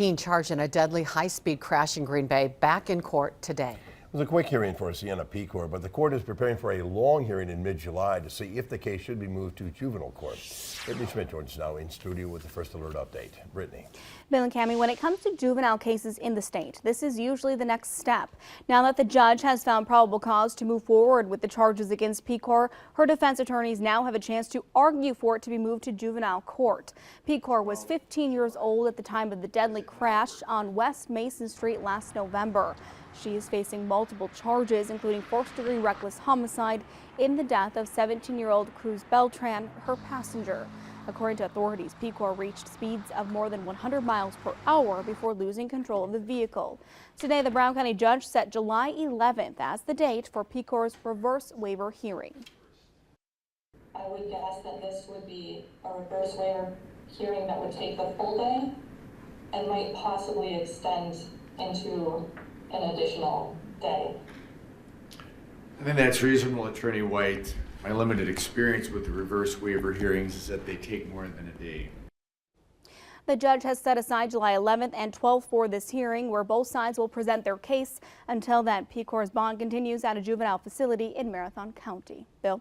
Teen charged in a deadly high-speed crash in Green Bay back in court today. It was a quick hearing for Sienna Pecore, but the court is preparing for a long hearing in mid-July to see if the case should be moved to juvenile court. Brittany Schmidt joins us now in studio with the first alert update. Brittany. Bill and Cammie, when it comes to juvenile cases in the state, this is usually the next step. Now that the judge has found probable cause to move forward with the charges against Pecore, her defense attorneys now have a chance to argue for it to be moved to juvenile court. Pecore was 15 years old at the time of the deadly crash on West Mason Street last November. She is facing multiple charges, including first-degree reckless homicide in the death of 17-year-old Cruz Beltran, her passenger. According to authorities, Pecore reached speeds of more than 100 miles per hour before losing control of the vehicle. Today, the Brown County judge set July 11th as the date for Pecore's reverse waiver hearing. I would guess that this would be a reverse waiver hearing that would take the full day and might possibly extend into an additional day. I think that's reasonable, Attorney White. My limited experience with the reverse waiver hearings is that they take more than a day. The judge has set aside July 11th and 12th for this hearing, where both sides will present their case. Until then, Pecore's bond continues at a juvenile facility in Marathon County. Bill?